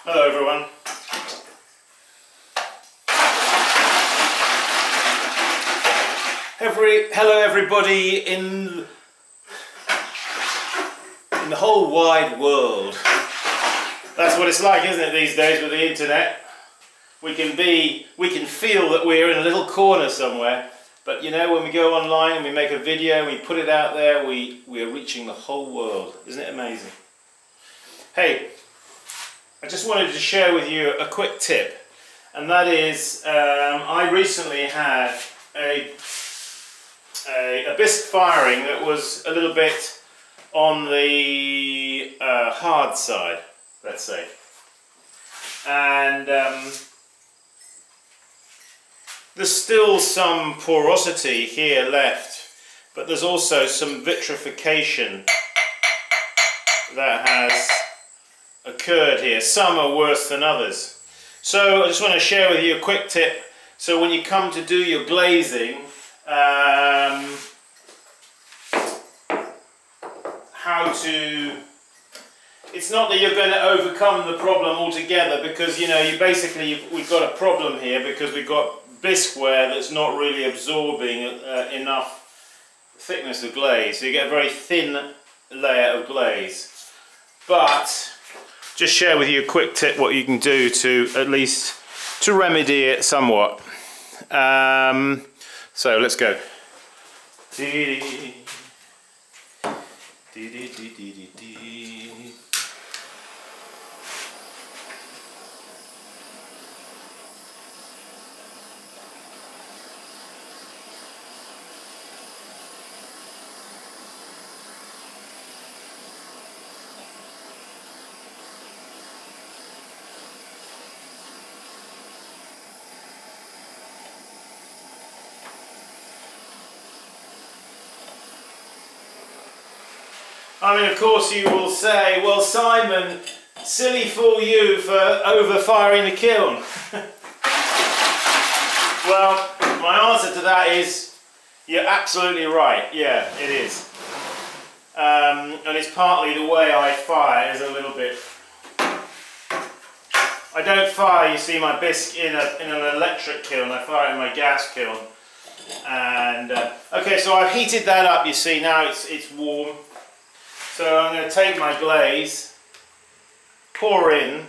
Hello everyone. Hello everybody in the whole wide world. That's what it's like, isn't it, these days with the internet? We can feel that we're in a little corner somewhere, but you know, when we go online and we make a video, we put it out there, we're reaching the whole world. Isn't it amazing? Hey, I just wanted to share with you a quick tip, and that is I recently had a bisque firing that was a little bit on the hard side, let's say, and there's still some porosity here left, but there's also some vitrification that has occurred here. Some are worse than others. So I just want to share with you a quick tip. So when you come to do your glazing, how to... It's not that you're going to overcome the problem altogether, because you know, we've got a problem here because we've got bisque ware that's not really absorbing enough thickness of glaze. So you get a very thin layer of glaze. But just share with you a quick tip what you can do to at least to remedy it somewhat. So let's go. I mean, of course you will say, well, Simon, silly fool you for over-firing the kiln. Well, my answer to that is, you're absolutely right. Yeah, it is. And it's partly the way I fire is a little bit... I don't fire, you see, my bisque in an electric kiln. I fire it in my gas kiln. And, okay, so I've heated that up, you see, now it's warm. So I'm going to take my glaze, pour in.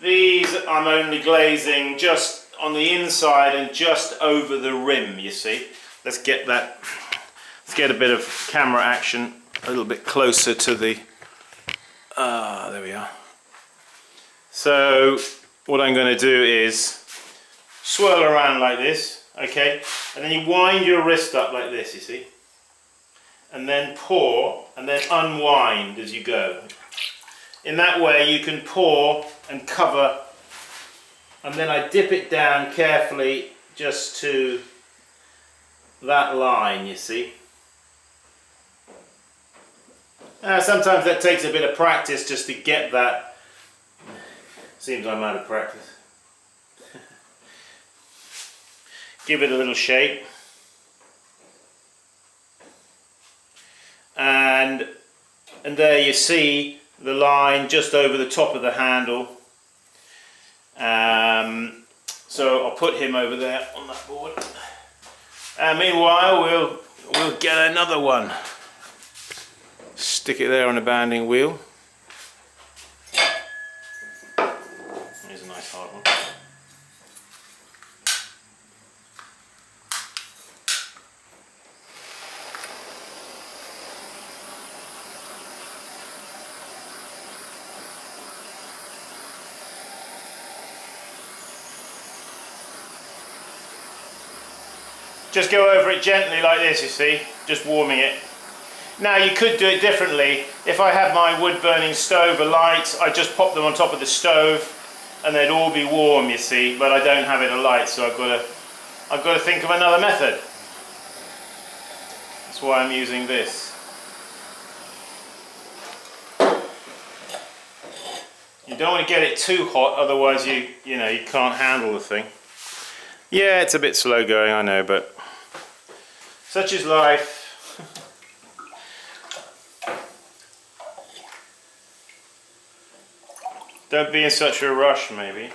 These I'm only glazing just on the inside and just over the rim, you see. Let's get a bit of camera action a little bit closer to the... there we are. So what I'm going to do is swirl around like this, okay? And then you wind your wrist up like this, you see. And then pour, and then unwind as you go. In that way you can pour and cover, and then I dip it down carefully just to that line, you see. Sometimes that takes a bit of practice just to get that. Seems I'm out of practice. Give it a little shape. And there you see the line just over the top of the handle. So I'll put him over there on that board. And meanwhile we'll get another one. Stick it there on a banding wheel. Here's a nice hard one. Just go over it gently like this, you see, just warming it. Now you could do it differently. If I had my wood burning stove alight, I just pop them on top of the stove and they'd all be warm, you see, but I don't have it alight, so I've got to think of another method. That's why I'm using this. You don't want to get it too hot, otherwise you can't handle the thing. Yeah, it's a bit slow going, I know, but such is life. Don't be in such a rush, maybe.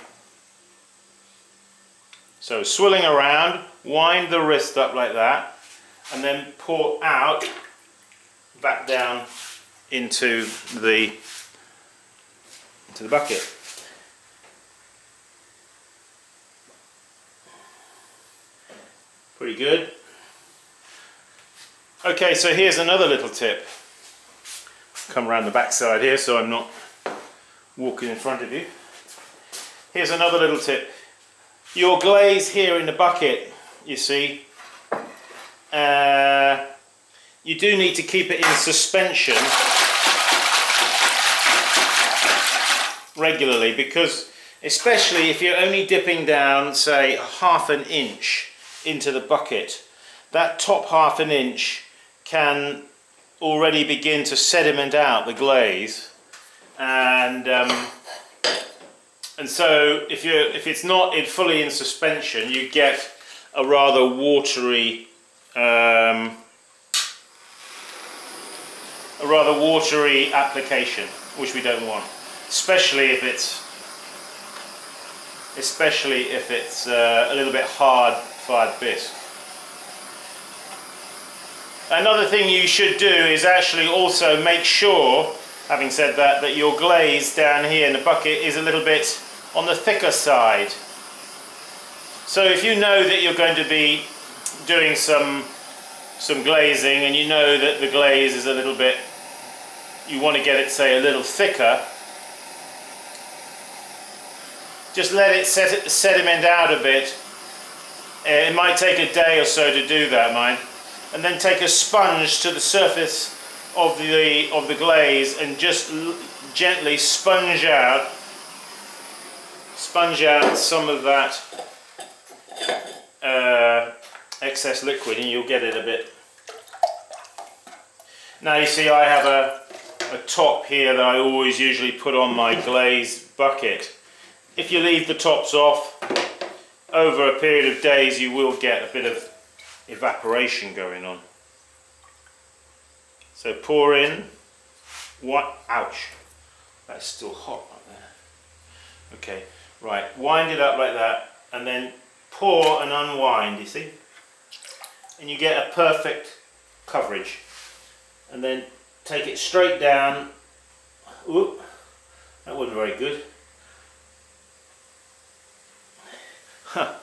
So swirling around, wind the wrist up like that, and then pour out, back down into the bucket. Pretty good. Okay, so here's another little tip. Come around the back side here so I'm not walking in front of you. Here's another little tip. Your glaze here in the bucket, you see, you do need to keep it in suspension regularly, because especially if you're only dipping down, say, ½ an inch into the bucket, that top ½ an inch can already begin to sediment out the glaze, and so if it's not fully in suspension, you get a rather watery application, which we don't want, especially if it's a little bit hard fired bisque. Another thing you should do is actually also make sure, having said that, that your glaze down here in the bucket is a little bit on the thicker side. So if you know that you're going to be doing some glazing, and you know that the glaze is a little bit, you want to get it, say, a little thicker, just let it sediment out a bit. It might take a day or so to do that, mind. And then take a sponge to the surface of the glaze and just gently sponge out some of that excess liquid, and you'll get it a bit. Now you see I have a top here that I always usually put on my glaze bucket. If you leave the tops off, over a period of days you will get a bit of evaporation going on. So pour in, ouch, that's still hot right there. Okay, right, wind it up like that, and then pour and unwind, you see? And you get a perfect coverage. And then take it straight down. Oop, that wasn't very good. Huh.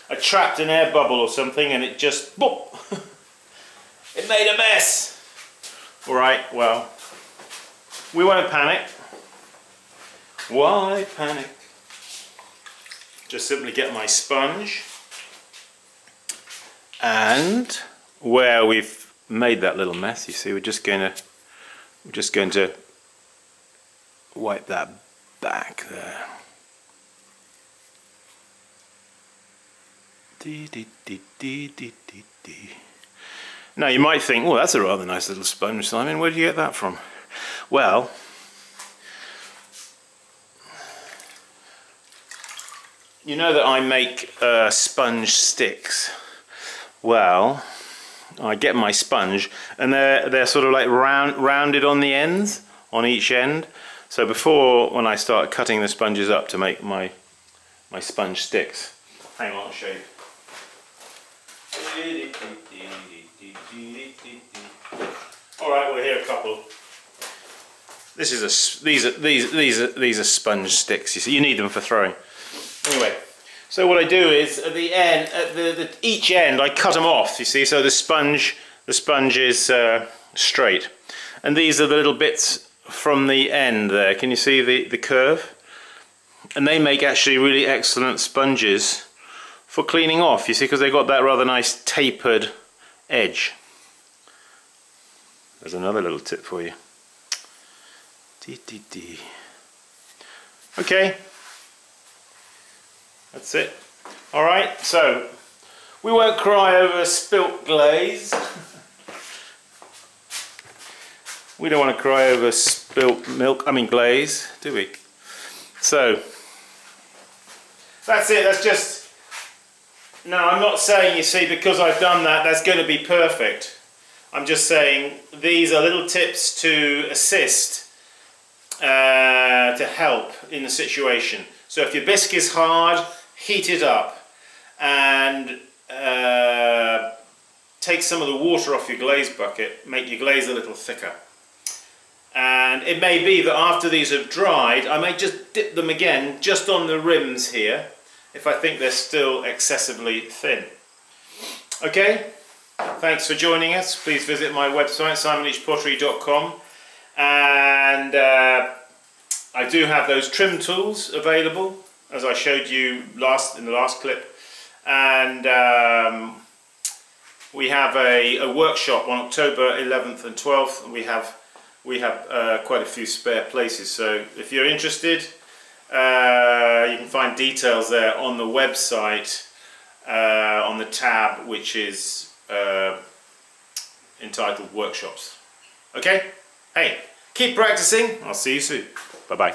I trapped an air bubble or something, and it just, boop, it made a mess. Alright, well, we won't panic. Why panic? Just simply get my sponge, and where we've made that little mess, you see, we're just going to wipe that back there. Now you might think, well, that's a rather nice little sponge, Simon. Where did you get that from? Well, you know that I make sponge sticks. Well, I get my sponge, and they're sort of like rounded on the ends, on each end. So before, when I start cutting the sponges up to make my sponge sticks, hang on, I'll show you. Alright, well, here are a couple. These are sponge sticks. You see, you need them for throwing. Anyway, so what I do is at the end, at each end, I cut them off. You see, so the sponge is straight, and these are the little bits from the end there. Can you see the curve? And they make actually really excellent sponges for cleaning off, you see, because they've got that rather nice tapered edge. There's another little tip for you. Okay, that's it. Alright, so we won't cry over spilt glaze. We don't want to cry over spilt glaze, do we? So that's it. That's just. Now, I'm not saying, you see, because I've done that, that's going to be perfect. I'm just saying these are little tips to assist to help in the situation. So if your bisque is hard, heat it up and take some of the water off your glaze bucket, make your glaze a little thicker. And it may be that after these have dried, I may just dip them again just on the rims here if I think they're still excessively thin. Okay, thanks for joining us. Please visit my website, simonleachpottery.com, and I do have those trim tools available, as I showed you in the last clip, and we have a workshop on October 11th and 12th, and we have quite a few spare places. So if you're interested, you can find details there on the website, on the tab which is entitled Workshops. Okay? Hey, keep practicing. I'll see you soon. Bye-bye.